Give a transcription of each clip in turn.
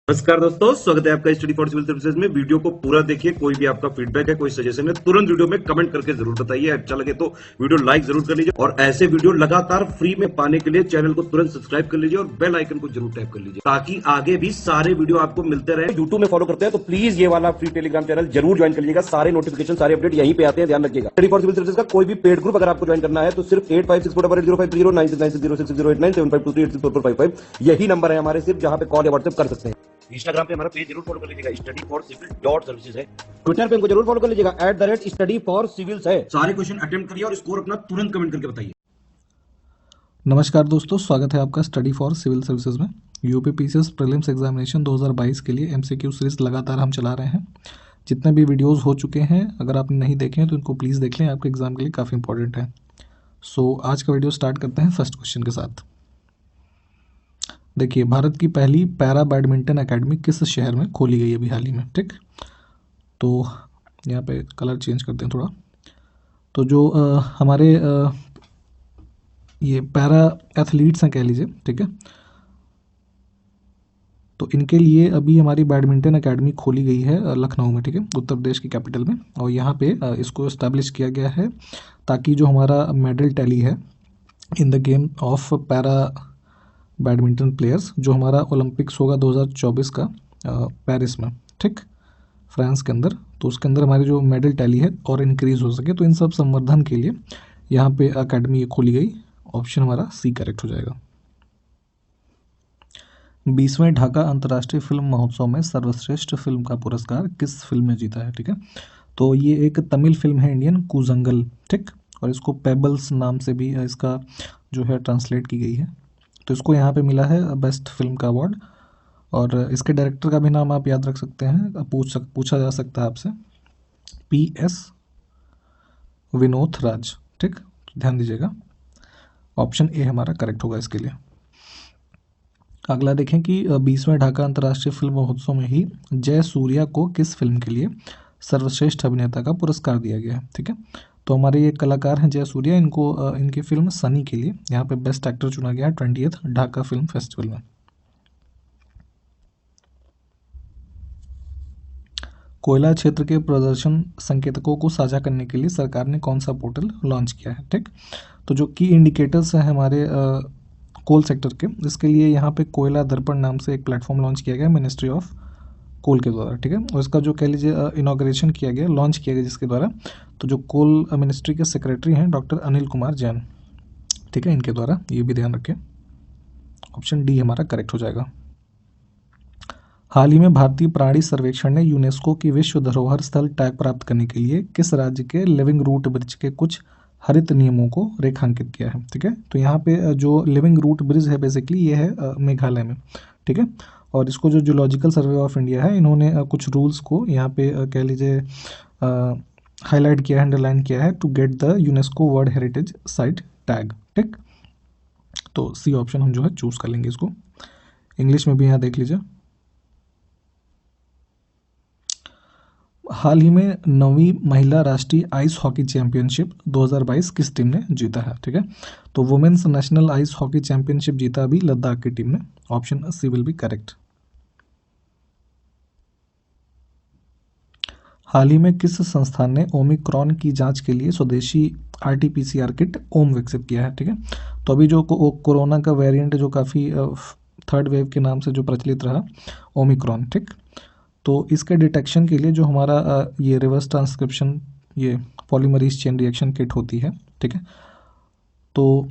नमस्कार दोस्तों, स्वागत है आपका स्टडी फॉर सिविल सर्विसेज में। वीडियो को पूरा देखिए। कोई भी आपका फीडबैक है, कोई सजेशन है, तुरंत वीडियो में कमेंट करके जरूर बताइए। अच्छा लगे तो वीडियो लाइक जरूर कर लीजिए और ऐसे वीडियो लगातार फ्री में पाने के लिए चैनल को तुरंत सब्सक्राइब कर लीजिए और बेल आइकन को जरूर टैप कर लीजिए ताकि आगे भी सारे वीडियो आपको मिलते रहे। यूट्यूब में फॉलो करते हैं तो प्लीज ये वाला फ्री टेलीग्राम चैनल जरूर ज्वाइन कर लीजिएगा। सारे नोटिफिकेशन, सारे अपडेट यहीं पे आते हैं, ध्यान रखिएगा। स्टडी फॉर सिविल सर्विसेज का कोई भी पेड ग्रुप अगर आपको ज्वाइन करना है तो सिर्फ 8564805309697506086445 यही नंबर है हमारे, सिर्फ जहां पे कॉल या व्हाट्सएप कर सकते हैं। इंस्टाग्राम पे हमारा पेज जरूर फॉलो कर लीजिएगा, study for civil dot services है। ट्विटर पे हमको जरूर फॉलो कर लीजिएगा, @स्टडी फॉर सिविल्स है। सारे क्वेश्चन अटेम्प्ट करिए और स्कोर अपना तुरंत कमेंट करके बताइए। नमस्कार दोस्तों, स्वागत है आपका स्टडी फॉर सिविल सर्विसेज में। यूपीपीसीएस प्रीलिम्स एग्जामिनेशन 2022 के लिए एमसीक्यू सीरीज लगातार हम चला रहे हैं। जितने भी वीडियोस हो चुके हैं, अगर आपने नहीं देखे हैं तो इनको प्लीज़ देख लें, आपके एग्जाम के लिए काफ़ी इंपॉर्टेंट है। सो आज का वीडियो स्टार्ट करते हैं फर्स्ट क्वेश्चन के साथ। देखिए, भारत की पहली पैरा बैडमिंटन अकेडमी किस शहर में खोली गई अभी हाल ही में, ठीक। तो यहाँ पे कलर चेंज करते हैं थोड़ा। तो जो हमारे ये पैरा एथलीट्स हैं कह लीजिए, ठीक है, तो इनके लिए अभी हमारी बैडमिंटन एकेडमी खोली गई है लखनऊ में, ठीक है, उत्तर प्रदेश की कैपिटल में। और यहाँ पे इसको इस्टेब्लिश किया गया है ताकि जो हमारा मेडल टैली है in the game of para badminton players, जो हमारा ओलंपिक्स होगा 2024 का पेरिस में, ठीक, फ्रांस के अंदर, तो उसके अंदर हमारी जो मेडल टैली है और इंक्रीज़ हो सके, तो इन सब संवर्धन के लिए यहाँ पे अकेडमी खोली गई। ऑप्शन हमारा सी करेक्ट हो जाएगा। 20वें ढाका अंतर्राष्ट्रीय फिल्म महोत्सव में सर्वश्रेष्ठ फिल्म का पुरस्कार किस फिल्म ने जीता है, ठीक है। तो ये एक तमिल फिल्म है, इंडियन कूजंगल, ठीक, और इसको पेबल्स नाम से भी इसका जो है ट्रांसलेट की गई है। तो इसको यहाँ पे मिला है बेस्ट फिल्म का अवार्ड। और इसके डायरेक्टर का भी नाम आप याद रख सकते हैं, पूछा जा सकता है आपसे, PS विनोद राज, ठीक, तो ध्यान दीजिएगा। ऑप्शन ए हमारा करेक्ट होगा इसके लिए। अगला देखें कि 20वें ढाका अंतर्राष्ट्रीय फिल्म महोत्सव में ही जय सूर्या को किस फिल्म के लिए सर्वश्रेष्ठ अभिनेता का पुरस्कार दिया गया है, ठीक है। तो हमारे ये कलाकार हैं जय सूर्या, इनको इनकी फिल्म सनी के लिए यहाँ पे बेस्ट एक्टर चुना गया 20th ढाका फिल्म फेस्टिवल में। कोयला क्षेत्र के प्रदर्शन संकेतकों को साझा करने के लिए सरकार ने कौन सा पोर्टल लॉन्च किया है, ठीक। तो जो की इंडिकेटर्स हैं हमारे कोल सेक्टर के, इसके लिए यहाँ पे कोयला दर्पण नाम से एक प्लेटफॉर्म लॉन्च किया गया मिनिस्ट्री ऑफ कोल के द्वारा, ठीक है। और इसका जो कह लीजिए इनॉग्रेशन किया गया, लॉन्च किया गया जिसके द्वारा, तो जो कोल मिनिस्ट्री के सेक्रेटरी हैं डॉक्टर अनिल कुमार जैन, ठीक है, इनके द्वारा, ये भी ध्यान रखें। ऑप्शन डी हमारा करेक्ट हो जाएगा। हाल ही में भारतीय प्राणी सर्वेक्षण ने यूनेस्को की विश्व धरोहर स्थल टैग प्राप्त करने के लिए किस राज्य के लिविंग रूट ब्रिज के कुछ हरित नियमों को रेखांकित किया है, ठीक है। तो यहाँ पे जो लिविंग रूट ब्रिज है बेसिकली ये है मेघालय में, ठीक है। और इसको जो जूलॉजिकल सर्वे ऑफ इंडिया है, इन्होंने कुछ रूल्स को यहाँ पे कह लीजिए हाईलाइट किया है, अंडरलाइन किया है, to get the UNESCO world heritage site tag, ठीक। तो सी ऑप्शन हम जो है चूज कर लेंगे इसको। इंग्लिश में भी यहाँ देख लीजिए। हाल ही में 9वीं महिला राष्ट्रीय आइस हॉकी चैंपियनशिप 2022 किस टीम ने जीता है, ठीक है। तो women's national ice hockey championship जीता अभी लद्दाख की टीम ने। Option C will be correct. हाल ही में किस संस्थान ने ओमिक्रॉन की जांच के लिए स्वदेशी RT-PCR किट ओम विकसित किया है, ठीक है। तो अभी जो कोरोना का वेरिएंट जो काफ़ी थर्ड वेव के नाम से जो प्रचलित रहा, ओमिक्रॉन, ठीक, तो इसके डिटेक्शन के लिए जो हमारा ये रिवर्स ट्रांसक्रिप्शन, ये पॉलीमरेज चेन रिएक्शन किट होती है, ठीक है, तो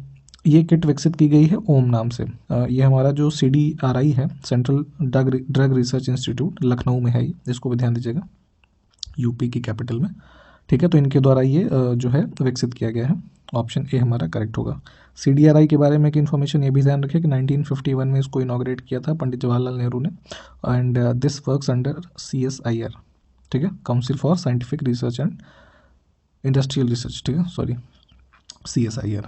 ये किट विकसित की गई है ओम नाम से। ये हमारा जो CDRI है, central drug research institute, Lucknow में है, इसको भी ध्यान दीजिएगा, यूपी की कैपिटल में, ठीक है। तो इनके द्वारा ये जो है विकसित किया गया है। ऑप्शन ए हमारा करेक्ट होगा। CDRI के बारे में एक इन्फॉर्मेशन ये भी ध्यान रखें कि 1951 में इसको इनॉग्रेट किया था पंडित जवाहरलाल नेहरू ने। And this works under CSIR, ठीक है, council for scientific research and industrial research, ठीक है, सॉरी, CSIR।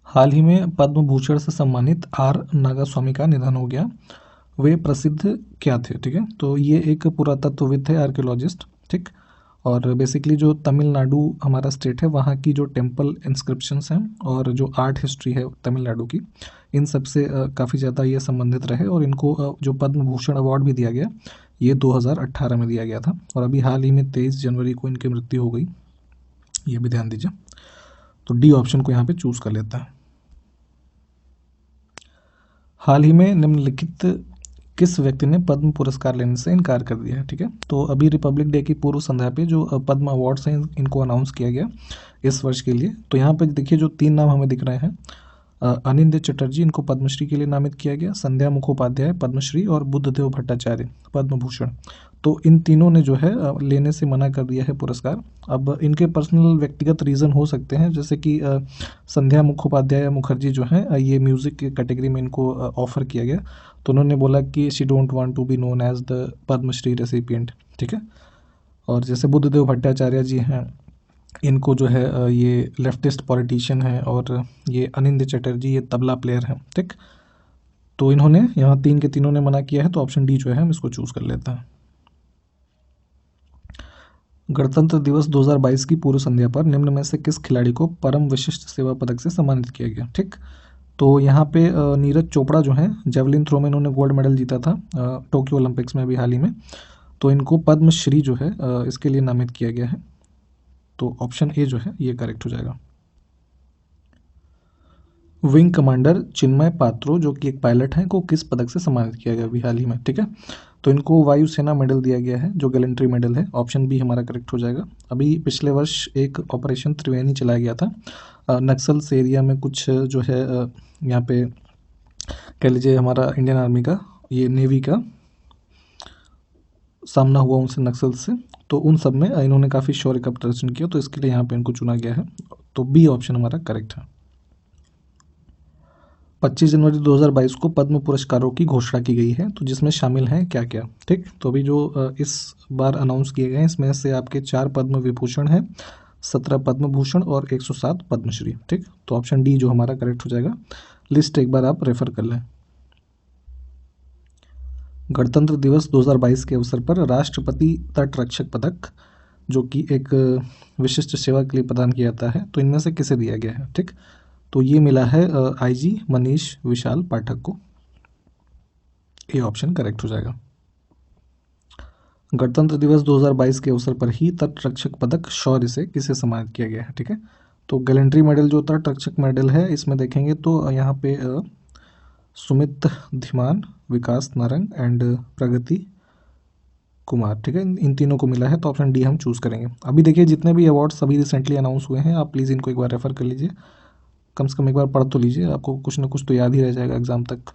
हाल ही में पद्म भूषण से सम्मानित R नागास्वामी का निधन हो गया। वे प्रसिद्ध क्या थे, ठीक है। तो ये एक पुरातत्वविद थे, आर्कियोलॉजिस्ट, ठीक, और बेसिकली जो तमिलनाडु हमारा स्टेट है वहाँ की जो टेम्पल इंस्क्रिप्शंस हैं और जो आर्ट हिस्ट्री है तमिलनाडु की, इन सब से काफ़ी ज़्यादा ये संबंधित रहे और इनको जो पद्म भूषण अवार्ड भी दिया गया ये 2018 में दिया गया था और अभी हाल ही में 23 जनवरी को इनकी मृत्यु हो गई, ये भी ध्यान दीजिए। तो डी ऑप्शन को यहाँ पे चूज़ कर लेते हैं। हाल ही में निम्नलिखित किस व्यक्ति ने पद्म पुरस्कार लेने से इनकार कर दिया है, ठीक है। तो अभी रिपब्लिक डे की पूर्व संध्या पे जो पद्म अवार्ड्स हैं इनको अनाउंस किया गया इस वर्ष के लिए। तो यहाँ पे देखिए जो 3 नाम हमें दिख रहे हैं, अनिंद्य चटर्जी इनको पद्मश्री के लिए नामित किया गया, संध्या मुखोपाध्याय पद्मश्री और बुद्धदेव भट्टाचार्य पद्म भूषण। तो इन तीनों ने जो है लेने से मना कर दिया है पुरस्कार। अब इनके पर्सनल व्यक्तिगत रीज़न हो सकते हैं, जैसे कि संध्या मुखोपाध्याय मुखर्जी जो हैं ये म्यूज़िक की कैटेगरी में इनको ऑफ़र किया गया, तो उन्होंने बोला कि she don't want to be known as the Padma Shri recipient, ठीक है। और जैसे बुद्धदेव भट्टाचार्य जी हैं, इनको जो है ये लेफ्टिस्ट पॉलिटिशियन है और ये अनिंद्य चटर्जी ये तबला प्लेयर हैं, ठीक। तो इन्होंने यहाँ 3 के तीनों ने मना किया है, तो ऑप्शन डी जो है हम इसको चूज़ कर लेते हैं। गणतंत्र दिवस 2022 की पूर्व संध्या पर निम्न में से किस खिलाड़ी को परम विशिष्ट सेवा पदक से सम्मानित किया गया, ठीक। तो यहाँ पे नीरज चोपड़ा जो हैं जेवलिन थ्रो में इन्होंने गोल्ड मेडल जीता था टोक्यो ओलंपिक्स में अभी हाल ही में, तो इनको पद्मश्री जो है इसके लिए नामित किया गया है। तो ऑप्शन ए जो है ये करेक्ट हो जाएगा। विंग कमांडर चिन्मय पात्रो जो कि एक पायलट हैं को किस पदक से सम्मानित किया गया अभी हाल ही में, ठीक है। तो इनको वायुसेना मेडल दिया गया है जो गैलेंट्री मेडल है, ऑप्शन बी हमारा करेक्ट हो जाएगा। अभी पिछले वर्ष एक ऑपरेशन त्रिवेणी चलाया गया था नक्सल से एरिया में, कुछ जो है यहाँ पे कह लीजिए हमारा इंडियन आर्मी का ये नेवी का सामना हुआ उनसे नक्सल से, तो उन सब में इन्होंने काफ़ी शौर्य का प्रदर्शन किया, तो इसके लिए यहाँ पे इनको चुना गया है। तो बी ऑप्शन हमारा करेक्ट है। 25 जनवरी 2022 को पद्म पुरस्कारों की घोषणा की गई है, तो जिसमें शामिल हैं क्या क्या, ठीक। तो अभी जो इस बार अनाउंस किए गए हैं इसमें से आपके 4 पद्म विभूषण हैं, 17 पद्म भूषण और 107 पद्मश्री, ठीक। तो ऑप्शन डी जो हमारा करेक्ट हो जाएगा। लिस्ट एक बार आप रेफर कर लें। गणतंत्र दिवस 2022 के अवसर पर राष्ट्रपति तट रक्षक पदक जो कि एक विशिष्ट सेवा के लिए प्रदान किया जाता है, तो इनमें से किसे दिया गया है, ठीक। तो ये मिला है आईजी मनीष विशाल पाठक को, ये ऑप्शन करेक्ट हो जाएगा। गणतंत्र दिवस 2022 के अवसर पर ही तट रक्षक पदक शौर्य से किसे सम्मानित किया गया है, ठीक है। तो गैलेंट्री मेडल जो तट रक्षक मेडल है इसमें देखेंगे तो यहाँ पे सुमित धीमान, विकास नारंग एंड प्रगति कुमार, ठीक है, इन तीनों को मिला है, तो ऑप्शन डी हम चूज़ करेंगे। अभी देखिए जितने भी अवार्ड्स अभी रिसेंटली अनाउंस हुए हैं आप प्लीज़ इनको एक बार रेफ़र कर लीजिए, कम से कम एक बार पढ़ तो लीजिए, आपको कुछ ना कुछ तो याद ही रह जाएगा एग्जाम तक।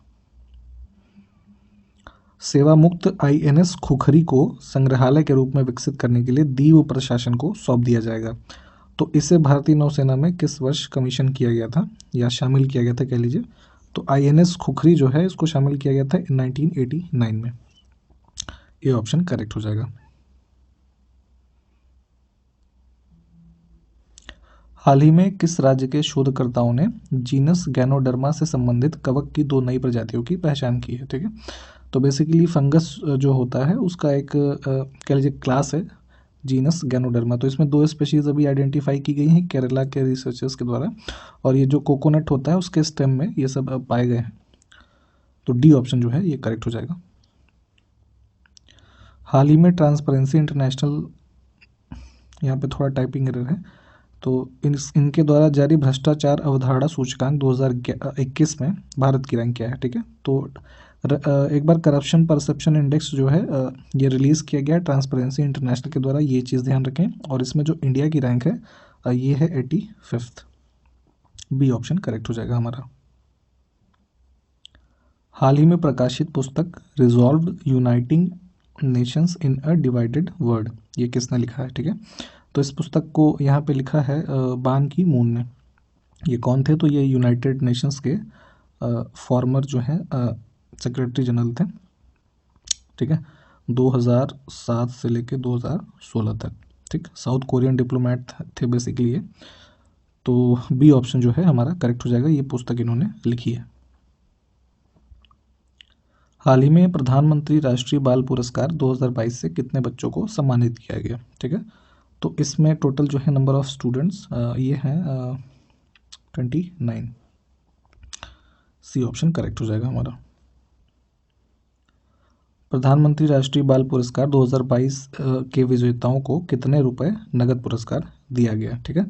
सेवा मुक्त आईएनएस खुखरी को संग्रहालय के रूप में विकसित करने के लिए दीव प्रशासन को सौंप दिया जाएगा, तो इसे भारतीय नौसेना में किस वर्ष कमीशन किया गया था या शामिल किया गया था कह लीजिए। तो आईएनएस खुखरी जो है इसको शामिल किया गया था 1989 में, ये ऑप्शन करेक्ट हो जाएगा। हाल ही में किस राज्य के शोधकर्ताओं ने जीनस गैनोडर्मा से संबंधित कवक की 2 नई प्रजातियों की पहचान की है, ठीक है। तो बेसिकली फंगस जो होता है उसका एक कह लीजिए क्लास है जीनस गैनोडर्मा, तो इसमें 2 स्पीशीज़ अभी आइडेंटिफाई की गई हैं केरला के रिसर्चर्स के द्वारा, और ये जो कोकोनट होता है उसके स्टेम में ये सब पाए गए हैं, तो डी ऑप्शन जो है ये करेक्ट हो जाएगा। हाल ही में ट्रांसपेरेंसी इंटरनेशनल, यहाँ पे थोड़ा टाइपिंग एरर है, तो इनके द्वारा जारी भ्रष्टाचार अवधारणा सूचकांक 2021 में भारत की रैंक क्या है, ठीक है। तो एक बार करप्शन परसेप्शन इंडेक्स जो है ये रिलीज़ किया गया ट्रांसपेरेंसी इंटरनेशनल के द्वारा, ये चीज़ ध्यान रखें, और इसमें जो इंडिया की रैंक है ये है 85th, बी ऑप्शन करेक्ट हो जाएगा हमारा। हाल ही में प्रकाशित पुस्तक रिजॉल्व्ड यूनाइटिंग नेशंस इन अ डिवाइडेड वर्ल्ड, ये किसने लिखा है, ठीक है। तो इस पुस्तक को यहाँ पे लिखा है बान की मून ने। ये कौन थे, तो ये यूनाइटेड नेशंस के फॉर्मर जो हैं सेक्रेटरी जनरल थे, ठीक है, 2007 से लेके 2016 तक, ठीक। साउथ कोरियन डिप्लोमेट थे बेसिकली ये, तो बी ऑप्शन जो है हमारा करेक्ट हो जाएगा, ये पुस्तक इन्होंने लिखी है। हाल ही में प्रधानमंत्री राष्ट्रीय बाल पुरस्कार 2022 से कितने बच्चों को सम्मानित किया गया, ठीक है। तो इसमें टोटल जो है नंबर ऑफ स्टूडेंट्स ये हैं 29। सी ऑप्शन करेक्ट हो जाएगा हमारा। प्रधानमंत्री राष्ट्रीय बाल पुरस्कार 2022 के विजेताओं को कितने रुपए नगद पुरस्कार दिया गया, ठीक है।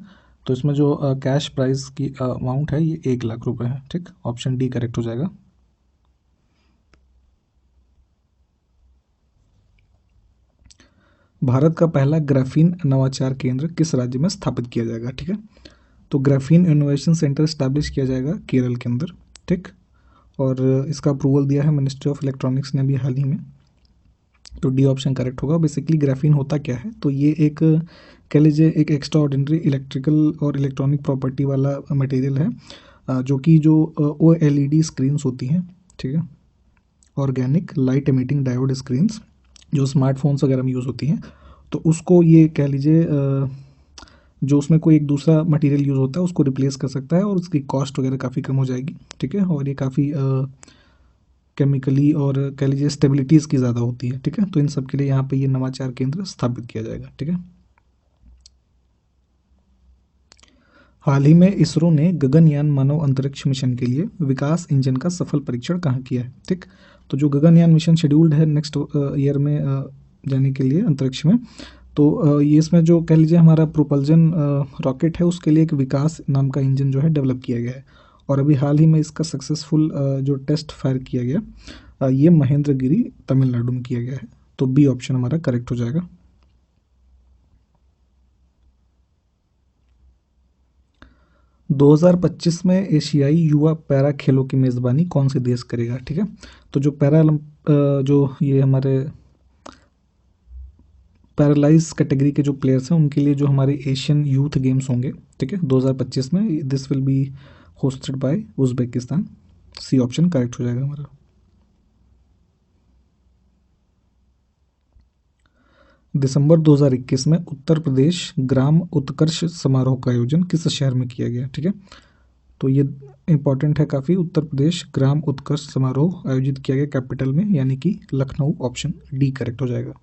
तो इसमें जो कैश प्राइज की अमाउंट है ये 1 लाख रुपए है, ठीक। ऑप्शन डी करेक्ट हो जाएगा। भारत का पहला ग्राफीन नवाचार केंद्र किस राज्य में स्थापित किया जाएगा, ठीक है। तो ग्राफीन इनोवेशन सेंटर स्टैब्लिश किया जाएगा केरल के अंदर, ठीक। और इसका अप्रूवल दिया है मिनिस्ट्री ऑफ इलेक्ट्रॉनिक्स ने अभी हाल ही में। तो डी ऑप्शन करेक्ट होगा। बेसिकली ग्राफीन होता क्या है, तो ये एक कह लीजिए एक एक्स्ट्रा ऑर्डिनरी इलेक्ट्रिकल और इलेक्ट्रॉनिक प्रॉपर्टी वाला मटेरियल है जो कि जो OLED स्क्रीन्स होती हैं, ठीक है, organic light emitting diode screens जो स्मार्टफोन्स वगैरह में यूज़ होती हैं, तो उसको ये कह लीजिए जो उसमें कोई एक दूसरा मटेरियल यूज़ होता है उसको रिप्लेस कर सकता है और उसकी कॉस्ट वगैरह काफ़ी कम हो जाएगी, ठीक है। और ये काफ़ी केमिकली और कह लीजिए स्टेबिलिटी इसकी ज़्यादा होती है, ठीक है। तो इन सब के लिए यहाँ पे ये नवाचार केंद्र स्थापित किया जाएगा, ठीक है। हाल ही में इसरो ने गगनयान मानव अंतरिक्ष मिशन के लिए विकास इंजन का सफल परीक्षण कहाँ किया है, ठीक। तो जो गगनयान मिशन शेड्यूल्ड है नेक्स्ट ईयर में जाने के लिए अंतरिक्ष में, तो ये इसमें जो कह लीजिए हमारा प्रोपल्जन रॉकेट है उसके लिए एक विकास नाम का इंजन जो है डेवलप किया गया है और अभी हाल ही में इसका सक्सेसफुल जो टेस्ट फायर किया गया ये महेंद्रगिरी तमिलनाडु में किया गया है। तो बी ऑप्शन हमारा करेक्ट हो जाएगा। दो 2025 में एशियाई युवा पैरा खेलों की मेज़बानी कौन से देश करेगा, ठीक है। तो जो जो ये हमारे पैरालाइज कैटेगरी के जो प्लेयर्स हैं उनके लिए जो हमारे एशियन यूथ गेम्स होंगे, ठीक है, 2025 में, this will be hosted by Uzbekistan. C option correct हो जाएगा हमारा। दिसंबर 2021 में उत्तर प्रदेश ग्राम उत्कर्ष समारोह का आयोजन किस शहर में किया गया, ठीक है। तो ये इंपॉर्टेंट है काफ़ी। उत्तर प्रदेश ग्राम उत्कर्ष समारोह आयोजित किया गया कैपिटल में, यानी कि लखनऊ। ऑप्शन डी करेक्ट हो जाएगा।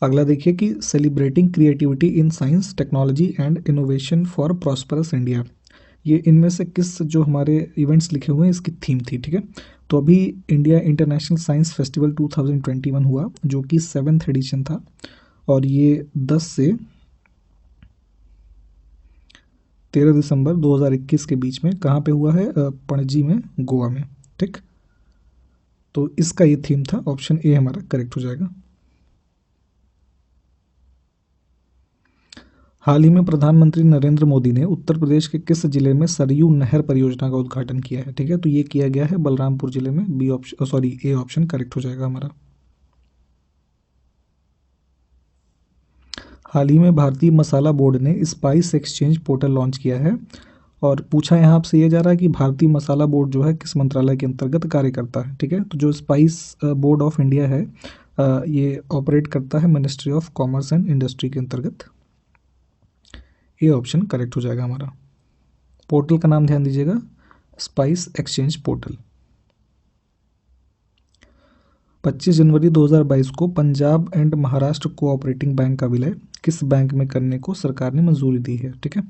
अगला देखिए कि celebrating creativity in science technology and innovation for prosperous India, ये इनमें से किस जो हमारे इवेंट्स लिखे हुए हैं इसकी थीम थी, ठीक है। तो अभी इंडिया इंटरनेशनल साइंस फेस्टिवल 2021 हुआ जो कि 7th एडिशन था और ये 10 से 13 दिसंबर 2021 के बीच में कहाँ पे हुआ है, पणजी में, गोवा में, ठीक। तो इसका ये थीम था। ऑप्शन ए हमारा करेक्ट हो जाएगा। हाल ही में प्रधानमंत्री नरेंद्र मोदी ने उत्तर प्रदेश के किस जिले में सरयू नहर परियोजना का उद्घाटन किया है, ठीक है। तो ये किया गया है बलरामपुर जिले में। B option sorry A option correct हो जाएगा हमारा। हाल ही में भारतीय मसाला बोर्ड ने स्पाइस एक्सचेंज पोर्टल लॉन्च किया है और पूछा यहाँ आपसे ये जा रहा है कि भारतीय मसाला बोर्ड जो है किस मंत्रालय के अंतर्गत कार्य करता है, ठीक है। तो जो स्पाइस बोर्ड ऑफ इंडिया है ये ऑपरेट करता है ministry of commerce and industry के अंतर्गत। ये ऑप्शन करेक्ट हो जाएगा हमारा। पोर्टल का नाम ध्यान दीजिएगा, स्पाइस एक्सचेंज पोर्टल। 25 जनवरी 2022 को Punjab and Maharashtra cooperating bank का विलय किस बैंक में करने को सरकार ने मंजूरी दी है, ठीक है।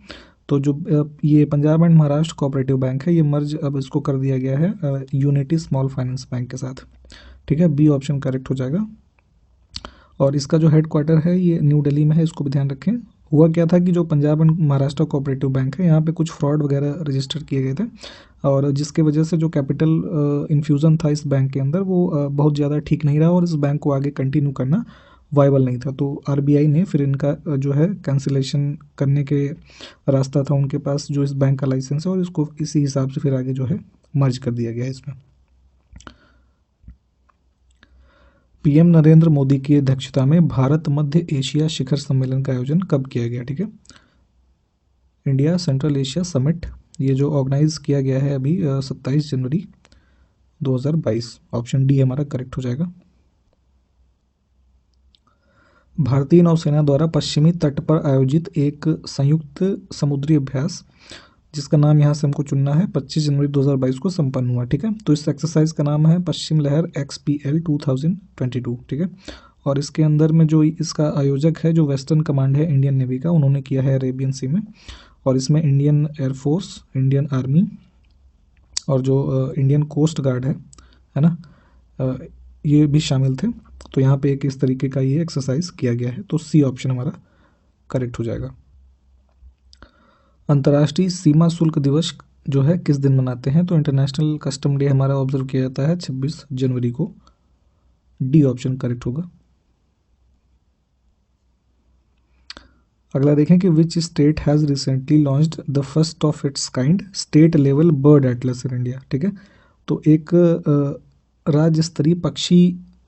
तो जो ये Punjab and Maharashtra cooperative bank है ये मर्ज अब इसको कर दिया गया है यूनिटी स्मॉल फाइनेंस बैंक के साथ, ठीक है। बी ऑप्शन करेक्ट हो जाएगा। और इसका जो हेड क्वार्टर है ये न्यू दिल्ली में है, इसको भी ध्यान रखें। हुआ क्या था कि जो Punjab and Maharashtra cooperative bank है यहाँ पे कुछ फ्रॉड वगैरह रजिस्टर किए गए थे और जिसके वजह से जो कैपिटल इन्फ्यूज़न था इस बैंक के अंदर वो बहुत ज़्यादा ठीक नहीं रहा और इस बैंक को आगे कंटिन्यू करना वायबल नहीं था। तो RBI ने फिर इनका जो है कैंसिलेशन करने के रास्ता था उनके पास जो इस बैंक का लाइसेंस है और इसको इसी हिसाब से फिर आगे जो है मर्ज कर दिया गया है इसमें। PM नरेंद्र मोदी की अध्यक्षता में भारत मध्य एशिया शिखर सम्मेलन का आयोजन कब किया गया, ठीक है। इंडिया सेंट्रल एशिया समिट ये जो ऑर्गेनाइज किया गया है अभी 27 जनवरी 2022। ऑप्शन डी हमारा करेक्ट हो जाएगा। भारतीय नौसेना द्वारा पश्चिमी तट पर आयोजित एक संयुक्त समुद्री अभ्यास जिसका नाम यहाँ से हमको चुनना है 25 जनवरी 2022 को संपन्न हुआ, ठीक है। तो इस एक्सरसाइज का नाम है पश्चिम लहर XPL 2022, ठीक है। और इसके अंदर में जो इसका आयोजक है, जो वेस्टर्न कमांड है इंडियन नेवी का, उन्होंने किया है अरेबियन सी में। और इसमें इंडियन एयरफोर्स, इंडियन आर्मी और जो इंडियन कोस्ट गार्ड है ना, ये भी शामिल थे। तो यहाँ पे एक इस तरीके का ये एक्सरसाइज किया गया है। तो सी ऑप्शन हमारा करेक्ट हो जाएगा। अंतर्राष्ट्रीय सीमा शुल्क दिवस जो है किस दिन मनाते हैं? तो इंटरनेशनल कस्टम डे हमारा ऑब्जर्व किया जाता है 26 जनवरी को। डी ऑप्शन करेक्ट होगा। अगला देखें कि which state has recently launched the first of its kind state level bird Atlas in India. ठीक है, तो एक राज्य स्तरीय पक्षी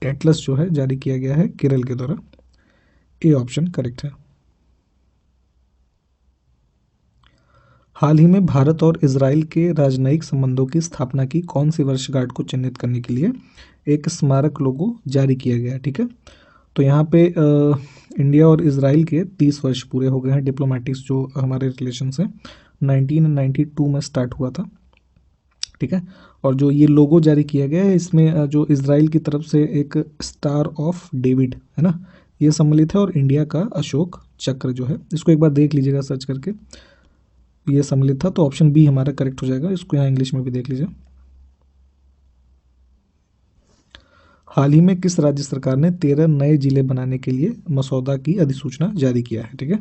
एटलस जो है जारी किया गया है केरल के द्वारा। ए ऑप्शन करेक्ट है। हाल ही में भारत और इजराइल के राजनयिक संबंधों की स्थापना की कौन सी वर्षगांठ को चिन्हित करने के लिए एक स्मारक लोगो जारी किया गया है? ठीक है, तो यहाँ पे इंडिया और इजराइल के 30 वर्ष पूरे हो गए हैं। डिप्लोमेटिक्स जो हमारे रिलेशंस हैं 1992 में स्टार्ट हुआ था। ठीक है, और जो ये लोगो जारी किया गया है इसमें जो इजराइल की तरफ से एक स्टार ऑफ डेविड है ना, ये सम्मिलित है, और इंडिया का अशोक चक्र जो है, इसको एक बार देख लीजिएगा सर्च करके, ये सम्मिलित था। तो ऑप्शन बी हमारा करेक्ट हो जाएगा। इसको यहाँ इंग्लिश में भी देख लीजिए। हाल ही में किस राज्य सरकार ने 13 नए जिले बनाने के लिए मसौदा की अधिसूचना जारी किया है? ठीक है,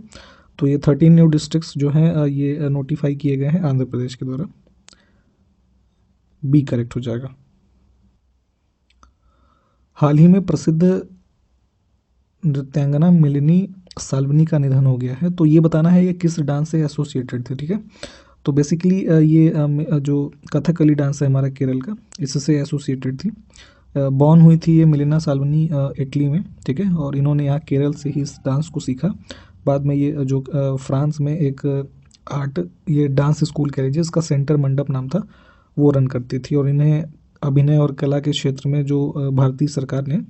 तो ये 13 न्यू डिस्ट्रिक्ट्स जो हैं ये नोटिफाई किए गए हैं आंध्र प्रदेश के द्वारा। बी करेक्ट हो जाएगा। हाल ही में प्रसिद्ध नृत्यांगना मिलिनी साल्वनी का निधन हो गया है। तो ये बताना है ये किस डांस से एसोसिएटेड थे। ठीक है, तो बेसिकली ये जो कथकली डांस है हमारा केरल का, इससे एसोसिएटेड थी। बॉर्न हुई थी ये मिलिना साल्वनी इटली में। ठीक है, और इन्होंने यहाँ केरल से ही इस डांस को सीखा। बाद में ये जो फ्रांस में एक आर्ट ये डांस स्कूल कह लीजिए, इसका सेंटर मंडप नाम था, वो रन करती थी। और इन्हें अभिनय और कला के क्षेत्र में जो भारतीय सरकार ने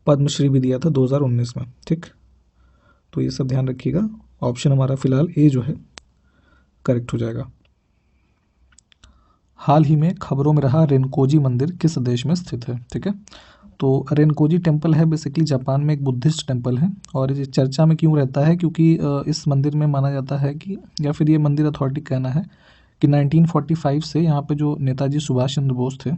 पद्मश्री भी दिया था 2019 में। ठीक, तो ये सब ध्यान रखिएगा। ऑप्शन हमारा फिलहाल ए जो है करेक्ट हो जाएगा। हाल ही में खबरों में रहा रेनकोजी मंदिर किस देश में स्थित है? ठीक है, तो रेनकोजी टेम्पल है बेसिकली जापान में एक बुद्धिस्ट टेम्पल है। और ये चर्चा में क्यों रहता है? क्योंकि इस मंदिर में माना जाता है कि, या फिर ये मंदिर अथॉरिटी कहना है कि 1945 से यहाँ पे जो नेताजी सुभाष चंद्र बोस थे,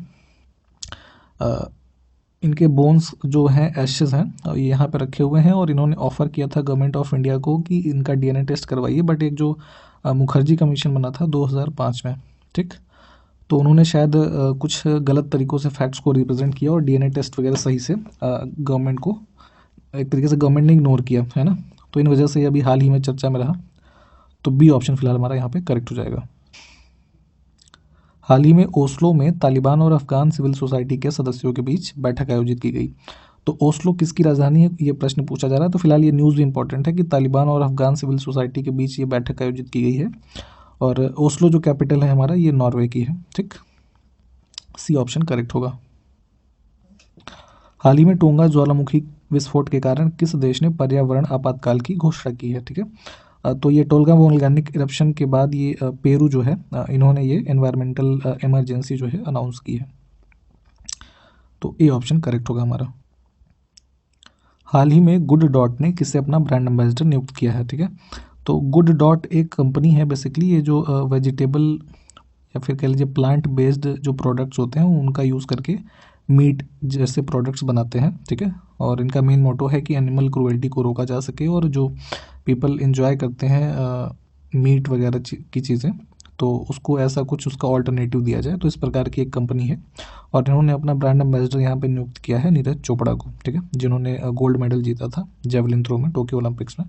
इनके बोन्स जो हैं, एशेज़ हैं, ये यहाँ पे रखे हुए हैं। और इन्होंने ऑफ़र किया था गवर्नमेंट ऑफ इंडिया को कि इनका डीएनए टेस्ट करवाइए, बट एक जो मुखर्जी कमीशन बना था 2005 में, ठीक, तो उन्होंने शायद कुछ गलत तरीक़ों से फैक्ट्स को रिप्रेजेंट किया और डीएनए टेस्ट वगैरह सही से गवर्नमेंट को, एक तरीके से गवर्नमेंट ने इग्नोर किया है ना, तो इन वजह से अभी हाल ही में चर्चा में रहा। तो बी ऑप्शन फिलहाल हमारा यहाँ पे करेक्ट हो जाएगा। हाल ही में ओस्लो में तालिबान और अफगान सिविल सोसाइटी के सदस्यों के बीच बैठक आयोजित की गई। तो ओस्लो किसकी राजधानी है, ये प्रश्न पूछा जा रहा है। तो फिलहाल ये न्यूज़ भी इंपॉर्टेंट है कि तालिबान और अफगान सिविल सोसाइटी के बीच ये बैठक आयोजित की गई है। और ओस्लो जो कैपिटल है हमारा, ये नॉर्वे की है। ठीक, सी ऑप्शन करेक्ट होगा। हाल ही में टोंगा ज्वालामुखी विस्फोट के कारण किस देश ने पर्यावरण आपातकाल की घोषणा की है? ठीक है, तो ये टोल्गा वोल्केनिक इरप्शन के बाद ये पेरू जो है इन्होंने ये एनवायरमेंटल इमरजेंसी जो है अनाउंस की है। तो ए ऑप्शन करेक्ट होगा हमारा। हाल ही में गुड डॉट ने किसे अपना ब्रांड एम्बेसडर नियुक्त किया है? ठीक है, तो गुड डॉट एक कंपनी है बेसिकली, ये जो वेजिटेबल या फिर कह लीजिए प्लांट बेस्ड जो प्रोडक्ट्स होते हैं उनका यूज़ करके मीट जैसे प्रोडक्ट्स बनाते हैं। ठीक है, और इनका मेन मोटो है कि एनिमल क्रूएल्टी को रोका जा सके और जो पीपल एंजॉय करते हैं मीट वगैरह की चीज़ें, तो उसको ऐसा कुछ उसका ऑल्टरनेटिव दिया जाए। तो इस प्रकार की एक कंपनी है और इन्होंने अपना ब्रांड एम्बेसडर यहाँ पे नियुक्त किया है नीरज चोपड़ा को। ठीक है, जिन्होंने गोल्ड मेडल जीता था जेवलिन थ्रो में टोक्यो ओलंपिक्स में।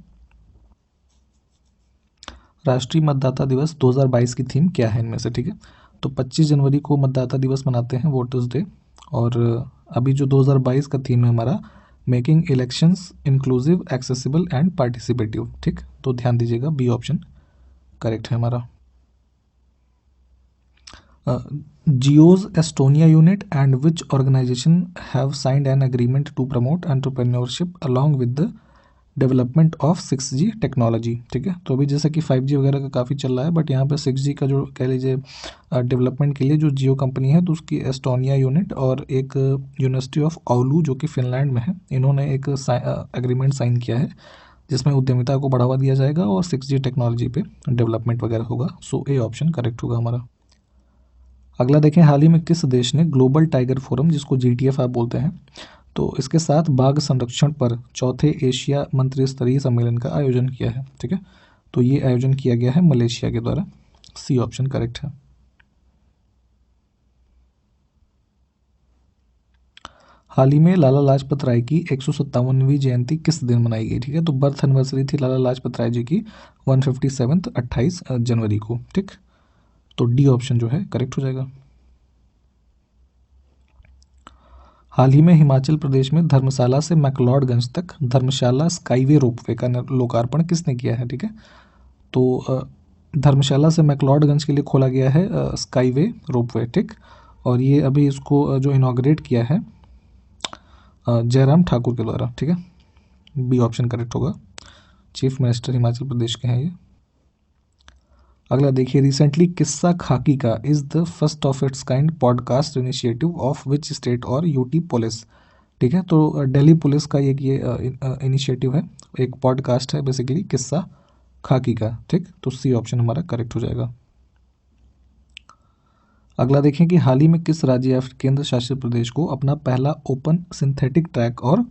राष्ट्रीय मतदाता दिवस 2022 की थीम क्या है इनमें से? ठीक है, तो 25 जनवरी को मतदाता दिवस मनाते हैं, वोटर्स डे। और अभी जो 2022 का थीम है हमारा, making elections inclusive, accessible and participative. ठीक, तो ध्यान दीजिएगा, बी ऑप्शन करेक्ट है हमारा। Jio's Estonia unit and which organization have signed an agreement to promote entrepreneurship along with the development of 6G technology. ठीक है, तो अभी जैसे कि 5G वगैरह का काफ़ी चल रहा है, बट यहाँ पे 6G का जो कह लीजिए डेवलपमेंट के लिए जो जियो कंपनी है, तो उसकी एस्टोनिया यूनिट और एक यूनिवर्सिटी ऑफ ओलू जो कि फिनलैंड में है, इन्होंने एक एग्रीमेंट साइन किया है जिसमें उद्यमिता को बढ़ावा दिया जाएगा और 6G टेक्नोलॉजी पे डेवलपमेंट वगैरह होगा। सो ए ऑप्शन करेक्ट होगा हमारा। अगला देखें, हाल ही में किस देश ने ग्लोबल टाइगर फोरम, जिसको GTF आप बोलते हैं, तो इसके साथ बाघ संरक्षण पर चौथे एशिया मंत्री स्तरीय सम्मेलन का आयोजन किया है। ठीक है, तो ये आयोजन किया गया है मलेशिया के द्वारा। सी ऑप्शन करेक्ट है। हाल ही में लाला लाजपत राय की 157वीं जयंती किस दिन मनाई गई? ठीक है, तो बर्थ एनिवर्सरी थी लाला लाजपत राय जी की 157 28 जनवरी को। ठीक, तो डी ऑप्शन जो है करेक्ट हो जाएगा। हाल ही में हिमाचल प्रदेश में धर्मशाला से मैक्लोडगंज तक धर्मशाला स्काईवे रोपवे का लोकार्पण किसने किया है? ठीक है, तो धर्मशाला से मैक्लोडगंज के लिए खोला गया है स्काईवे रोपवे। ठीक, और ये अभी इसको जो इनॉग्रेट किया है जयराम ठाकुर के द्वारा। ठीक है, बी ऑप्शन करेक्ट होगा। चीफ मिनिस्टर हिमाचल प्रदेश के हैं ये। अगला देखिए, रिसेंटली किस्सा खाकी का is the first of its kind podcast initiative of which state और यूटी पुलिस। ठीक है, तो दिल्ली पुलिस का एक ये इनिशिएटिव है, एक पॉडकास्ट है बेसिकली किस्सा खाकी का। ठीक, तो सी ऑप्शन हमारा करेक्ट हो जाएगा। अगला देखें कि हाल ही में किस राज्य या केंद्र शासित प्रदेश को अपना पहला ओपन सिंथेटिक ट्रैक और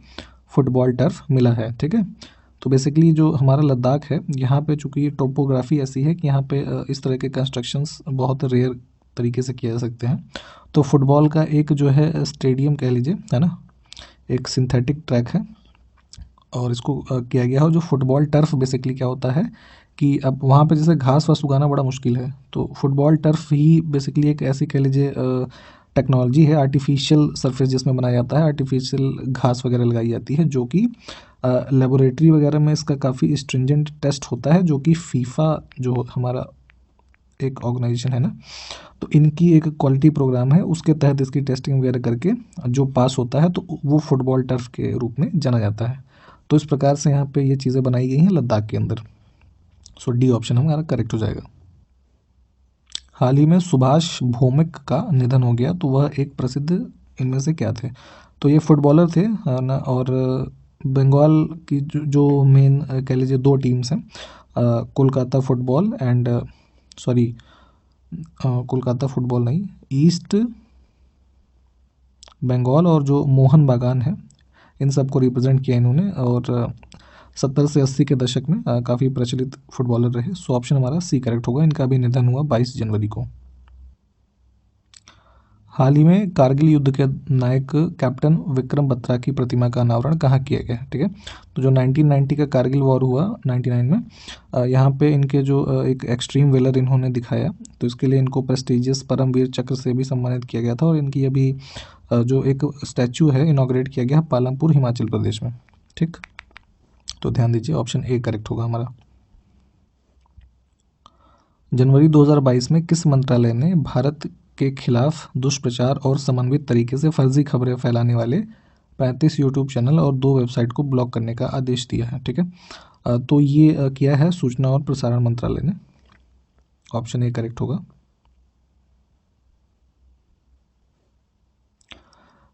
फुटबॉल टर्फ मिला है? ठीक है, तो बेसिकली जो हमारा लद्दाख है, यहाँ पे चूँकि ये टोपोग्राफी ऐसी है कि यहाँ पे इस तरह के कंस्ट्रक्शंस बहुत रेयर तरीके से किए जा सकते हैं। तो फुटबॉल का एक जो है स्टेडियम कह लीजिए, है ना, एक सिंथेटिक ट्रैक है और इसको किया गया है। जो फुटबॉल टर्फ बेसिकली क्या होता है कि अब वहाँ पे जैसे घास वास उगाना बड़ा मुश्किल है, तो फुटबॉल टर्फ ही बेसिकली एक ऐसी कह लीजिए टेक्नोलॉजी है, आर्टिफिशियल सरफेस जिसमें बनाया जाता है, आर्टिफिशियल घास वगैरह लगाई जाती है, जो कि लेबोरेटरी वगैरह में इसका काफ़ी स्ट्रिंजेंट टेस्ट होता है, जो कि फीफा जो हमारा एक ऑर्गेनाइजेशन है ना, तो इनकी एक क्वालिटी प्रोग्राम है, उसके तहत इसकी टेस्टिंग वगैरह करके जो पास होता है तो वो फुटबॉल टर्फ के रूप में जाना जाता है। तो इस प्रकार से यहाँ पे ये चीज़ें बनाई गई हैं लद्दाख के अंदर। सो डी ऑप्शन हमारा करेक्ट हो जाएगा। हाल ही में सुभाष भौमिक का निधन हो गया, तो वह एक प्रसिद्ध इनमें से क्या थे? तो ये फुटबॉलर थे ना, और बंगाल की जो मेन कह लीजिए दो टीम्स हैं, Kolkata football and Kolkata football नहीं, ईस्ट बंगाल और जो मोहन बागान है, इन सब को रिप्रेजेंट किया इन्होंने, और 70 से 80 के दशक में काफ़ी प्रचलित फुटबॉलर रहे। सो ऑप्शन हमारा सी करेक्ट होगा। इनका भी निधन हुआ 22 जनवरी को। हाल ही में कारगिल युद्ध के नायक कैप्टन विक्रम बत्रा की प्रतिमा का अनावरण कहाँ किया गया? ठीक है, तो जो 1990 का कारगिल वॉर हुआ 99 में, यहाँ पे इनके जो एक एक्सट्रीम वेलर इन्होंने दिखाया, तो इसके लिए इनको प्रेस्टिजियस परमवीर चक्र से भी सम्मानित किया गया था, और इनकी अभी जो एक स्टैचू है इनॉग्रेट किया गया पालमपुर हिमाचल प्रदेश में। ठीक, तो ध्यान दीजिए ऑप्शन ए करेक्ट होगा हमारा। जनवरी 2022 में किस मंत्रालय ने भारत के खिलाफ दुष्प्रचार और समन्वित तरीके से फर्जी खबरें फैलाने वाले 35 यूट्यूब चैनल और 2 वेबसाइट को ब्लॉक करने का आदेश दिया है? ठीक है, तो ये किया है सूचना और प्रसारण मंत्रालय ने। ऑप्शन ए करेक्ट होगा।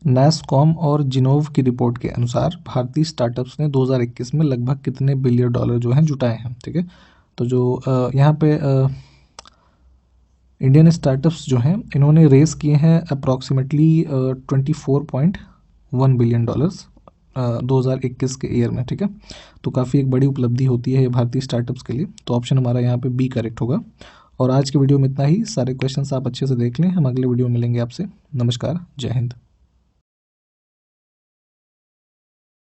नैसकॉम और जिनोव की रिपोर्ट के अनुसार भारतीय स्टार्टअप्स ने 2021 में लगभग कितने बिलियन डॉलर जो हैं जुटाए हैं? ठीक है, तो जो यहाँ पे इंडियन स्टार्टअप्स जो हैं इन्होंने रेस किए हैं अप्रॉक्सीमेटली 24.1 बिलियन डॉलर्स 2021 के ईयर में। ठीक है, तो काफ़ी एक बड़ी उपलब्धि होती है ये भारतीय स्टार्टअप्स के लिए। तो ऑप्शन हमारा यहाँ पे बी करेक्ट होगा। और आज के वीडियो में इतना ही। सारे क्वेश्चंस आप अच्छे से देख लें। हम अगले वीडियो में मिलेंगे आपसे। नमस्कार, जय हिंद।